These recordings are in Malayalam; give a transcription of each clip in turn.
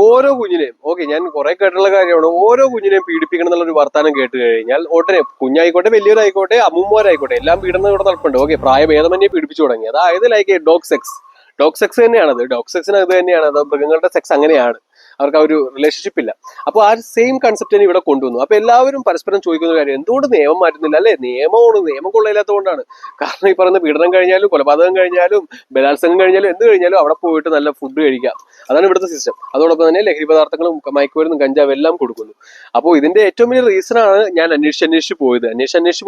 ഓരോ കുഞ്ഞിനെയും ഞാൻ കുറെ കേട്ടുള്ള കാര്യമാണ്, ഓരോ കുഞ്ഞിനെയും പീഡിപ്പിക്കണം എന്നുള്ളൊരു വർത്താനം കേട്ട് കഴിഞ്ഞാൽ ഉടനെ കുഞ്ഞായിക്കോട്ടെ വലിയവരായിക്കോട്ടെ അമ്മൂമ്മരായിക്കോട്ടെ എല്ലാം പീഡനം ഇവിടെ നടപ്പുണ്ട്. പ്രായഭേദമന്യേ പീഡിപ്പിച്ചു തുടങ്ങി. അതായത് ലൈക്ക് ഡോഗ് സെക്സ് തന്നെയാണത്. ഡോഗ് സെക്സിന് അത് തന്നെയാണ്, അത് മൃഗങ്ങളുടെ സെക്സ് അങ്ങനെയാണ്, അവർക്ക് ആ ഒരു റിലേഷൻഷിപ്പ് ഇല്ല. അപ്പോൾ ആ സെയിം കൺസെപ്റ്റ് തന്നെ ഇവിടെ കൊണ്ടുവന്നു. അപ്പൊ എല്ലാവരും പരസ്പരം ചോദിക്കുന്ന കാര്യം, എന്തുകൊണ്ട് നിയമം മാറ്റുന്നില്ല? അല്ലെ, നിയമം കൊള്ളയില്ലാത്തതുകൊണ്ടാണ്. കാരണം ഈ പറയുന്ന പീഡനം കഴിഞ്ഞാലും കൊലപാതകം കഴിഞ്ഞാലും ബലാത്സംഗം കഴിഞ്ഞാലും എന്ത് കഴിഞ്ഞാലും അവിടെ പോയിട്ട് നല്ല ഫുഡ് കഴിക്കാം. അതാണ് ഇവിടുത്തെ സിസ്റ്റം. അതോടൊപ്പം തന്നെ ലഹരി പദാർത്ഥങ്ങളും മയക്കുമരുന്നും കഞ്ചാവും എല്ലാം കൊടുക്കുന്നു. അപ്പോൾ ഇതിന്റെ ഏറ്റവും വലിയ റീസൺ ആണ് ഞാൻ അന്വേഷിച്ച്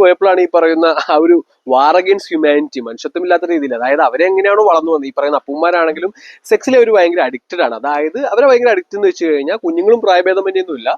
പോയപ്പോഴാണ് ഈ പറയുന്ന ആ ഒരു വാർ അഗെയിൻസ്റ്റ് ഹ്യൂമാനിറ്റി, മനുഷ്യത്വമില്ലാത്ത രീതിയിൽ, അതായത് അവരെ എങ്ങനെയാണോ വളർന്നു വന്നത്, ഈ പറയുന്ന അപ്പൂമാരാണെങ്കിലും സെക്സിലെ ഒരു ഭയങ്കര അഡിക്റ്റഡ് ആണ്. അതായത് അവരെ ഭയങ്കര അഡിക്റ്റ് എന്ന് വെച്ച് കഴിഞ്ഞാൽ കുഞ്ഞുങ്ങളും പ്രായഭേദമന്യൊന്നും ഇല്ല.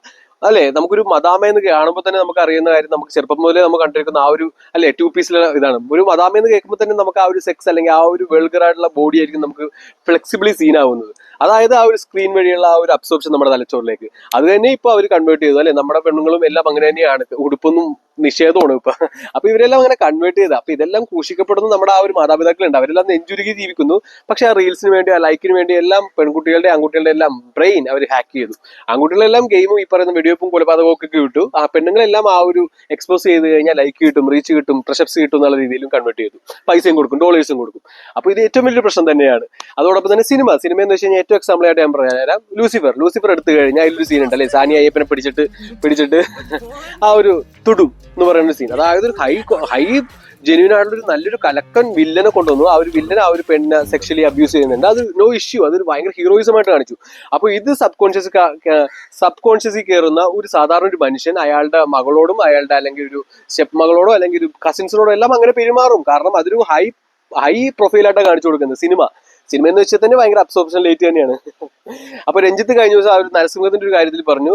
അല്ലെ, നമുക്കൊരു മദാമയെന്ന് കാണുമ്പോൾ തന്നെ നമുക്ക് അറിയുന്ന കാര്യം, നമുക്ക് ചെറുപ്പം മുതലേ നമുക്ക് കണ്ടിരിക്കുന്ന ആ ഒരു അല്ലെ 2 പീസിലെ ഇതാണ്. ഒരു മദാമയെന്ന് കേൾക്കുമ്പോൾ തന്നെ നമുക്ക് ആ ഒരു സെക്സ് അല്ലെങ്കിൽ ആ ഒരു വെൾഗറായിട്ടുള്ള ബോഡി ആയിരിക്കും നമുക്ക് ഫ്ലെക്സിബിളി സീൻ ആവുന്നത്. അതായത് ആ ഒരു സ്ക്രീൻ വഴിയുള്ള ആ ഒരു അബ്സോർപ്ഷൻ നമ്മുടെ തലച്ചോറിലേക്ക്. അത് തന്നെ ഇപ്പൊ അവർ കൺവേർട്ട് ചെയ്തു. അല്ലെ, നമ്മുടെ പെണ്ണുങ്ങളും എല്ലാം അങ്ങനെ തന്നെയാണ്, ഉടുപ്പൊന്നും നിഷേധമാണ് ഇപ്പൊ. അപ്പൊ ഇവരെല്ലാം അങ്ങനെ കൺവേർട്ട് ചെയ്ത്, അപ്പൊ ഇതെല്ലാം ക്രൂശിക്കപ്പെടുന്നു നമ്മുടെ ആ ഒരു മാതാപിതാക്കളുണ്ട്. അവരെല്ലാം നെഞ്ചുരുകി ജീവിക്കുന്നു. പക്ഷെ ആ റീൽസിന് വേണ്ടി, ആ ലൈക്കിന് വേണ്ടി എല്ലാം പെൺകുട്ടികളുടെ ആൺകുട്ടികളുടെ എല്ലാം ബ്രെയിൻ അവർ ഹാക്ക് ചെയ്തു. ആൺകുട്ടികളെല്ലാം ഗെയിമും ഈ പറയുന്ന വെടിവെപ്പും കൊലപാതകവും ഒക്കെ കിട്ടും. ആ പെണ്ണുങ്ങളെല്ലാം ആ ഒരു എക്സ്പോസ് ചെയ്ത് കഴിഞ്ഞാൽ ലൈക്ക് കിട്ടും, റീച്ച് കിട്ടും, പ്രശസ്തി കിട്ടും എന്നുള്ള രീതിയിലും കൺവേർട്ട് ചെയ്തു. പൈസയും കൊടുക്കും, ഡോളേഴ്സും കൊടുക്കും. അപ്പൊ ഇത് ഏറ്റവും വലിയൊരു പ്രശ്നം തന്നെയാണ്. അതോടൊപ്പം തന്നെ സിനിമ എന്ന് വെച്ച് കഴിഞ്ഞാൽ ഏറ്റവും എക്സാമ്പിൾ ആയിട്ട് ഞാൻ പറയാം, ലൂസിഫർ എടുത്തു കഴിഞ്ഞാൽ അതിലൊരു സീൻ ഉണ്ട് അല്ലെ, സാനി അയ്യപ്പനെ പിടിച്ചിട്ട് ആ ഒരു തുടു എന്ന് പറയുന്ന സീൻ. അതായത് ഒരു ഹൈ ജെന്യൂൻ ആയിട്ടുള്ള ഒരു നല്ലൊരു കലക്കൻ വില്ലനെ കൊണ്ടുവന്നു. ആ ഒരു വില്ലനെ ആ ഒരു പെണ്ണെ സെക്ഷലി അബ്യൂസ് ചെയ്യുന്നുണ്ട്. അത് നോ ഇഷ്യൂ, അതൊരു ഭയങ്കര ഹീറോയിസം ആയിട്ട് കാണിച്ചു. അപ്പൊ ഇത് സബ് കോൺഷ്യസിൽ കയറുന്ന ഒരു സാധാരണ ഒരു മനുഷ്യൻ അയാളുടെ മകളോടും അയാളുടെ അല്ലെങ്കിൽ ഒരു സ്റ്റെപ്പ് മകളോടോ അല്ലെങ്കിൽ ഒരു കസിൻസിനോടോ എല്ലാം അങ്ങനെ പെരുമാറും. കാരണം അതൊരു ഹൈ പ്രൊഫൈലായിട്ടാണ് കാണിച്ചു കൊടുക്കുന്നത് സിനിമ എന്ന് വെച്ചാൽ തന്നെ ഭയങ്കര അബ്സോർപ്ഷൻ ലേറ്റ് തന്നെയാണ്. അപ്പൊ രഞ്ജിത്ത് കഴിഞ്ഞ ദിവസം ആ ഒരു നരസിംഹത്തിന്റെ ഒരു കാര്യത്തിൽ പറഞ്ഞു,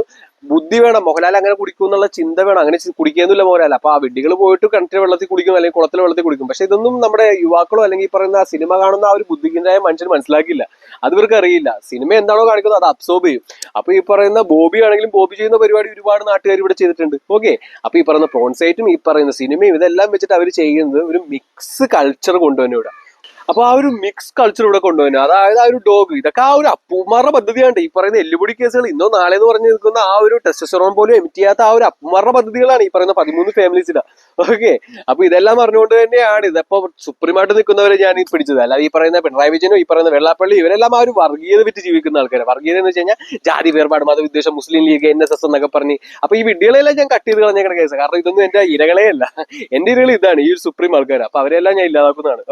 ബുദ്ധി വേണം, മോഹൻലാൽ അങ്ങനെ കുടിക്കും എന്നുള്ള ചിന്ത വേണം. അങ്ങനെ കുടിക്കുന്നില്ല മോഹൻലാൽ. അപ്പൊ ആ വിഡ്ഢികൾ പോയിട്ട് കിണറ്റിലെ വെള്ളത്തിൽ കുടിക്കും അല്ലെങ്കിൽ കുളത്തിലെ വെള്ളത്തിൽ കുടിക്കും. പക്ഷെ ഇതൊന്നും നമ്മുടെ യുവാക്കളോ അല്ലെങ്കിൽ ഈ പറയുന്ന സിനിമ കാണുന്ന ആ ഒരു ബുദ്ധിഹീനരായ മനുഷ്യൻ മനസ്സിലാക്കില്ല. അത് ഇവർക്ക് അറിയില്ല. സിനിമ എന്താണോ കാണിക്കുന്നത് അത് അബ്സോർബ് ചെയ്യും. അപ്പൊ ഈ പറയുന്ന ബോബി ആണെങ്കിലും ബോബി ചെയ്യുന്ന പരിപാടി ഒരുപാട് നാട്ടുകാർ ഇവിടെ ചെയ്തിട്ടുണ്ട്. അപ്പൊ ഈ പറയുന്ന പ്രോൺസൈറ്റും ഈ പറയുന്ന സിനിമയും ഇതെല്ലാം വെച്ചിട്ട് അവർ ചെയ്യുന്നത് ഒരു മിക്സ് കൾച്ചർ കൊണ്ടുവന്നു ഇവിടെ. അപ്പൊ ആ ഒരു മിക്സ് കൾച്ചർ ഇവിടെ കൊണ്ടുവന്നു. അതായത് ആ ഒരു ഡോഗ്, ഇതൊക്കെ ആ ഒരു അപ്പൂമാരുടെ പദ്ധതിയാണ്. ഈ പറയുന്ന എല്ലുപൊടി കേസുകൾ ഇന്നോ നാളെ എന്ന് പറഞ്ഞു നിൽക്കുന്ന ആ ഒരു ടെസ്റ്റോസ്റ്റെറോൺ പോലും എമിറ്റ് ചെയ്യാത്ത ആ ഒരു അപ്പൂമാരുടെ പദ്ധതികളാണ് ഈ പറയുന്ന 13 ഫാമിലീസില. അപ്പൊ ഇതെല്ലാം അറിഞ്ഞുകൊണ്ട് തന്നെയാണ് ഇതിപ്പോ സുപ്രീമായിട്ട് നിൽക്കുന്നവരെ ഞാൻ ഈ പിടിച്ചത്. അല്ലാതെ ഈ പറയുന്ന പിണറായി വിജയനും ഈ പറയുന്ന വെള്ളാപ്പള്ളി ഇവരെല്ലാം ആ ഒരു വർഗീയത വിറ്റ് ജീവിക്കുന്ന ആൾക്കാരെ. വർഗീയത എന്ന് വെച്ച് കഴിഞ്ഞാൽ ജാതി വേർപാട്, മതവിദ്വേഷം, മുസ്ലിം ലീഗ്, NSS എന്നൊക്കെ പറഞ്ഞ്. അപ്പൊ ഈ വിഡ്ഢികളെല്ലാം ഞാൻ കട്ട് ചെയ്ത് കളഞ്ഞേക്കണ കേസ്. കാരണം ഇതൊന്നും എന്റെ ഇരകളെ അല്ല, എന്റെ ഇരകൾ ഇതാണ് ഈ ഒരു സുപ്രീം ആൾക്കാർ. അപ്പൊ അവരെല്ലാം ഞാൻ ഇല്ലാതാക്കുന്നതാണ്.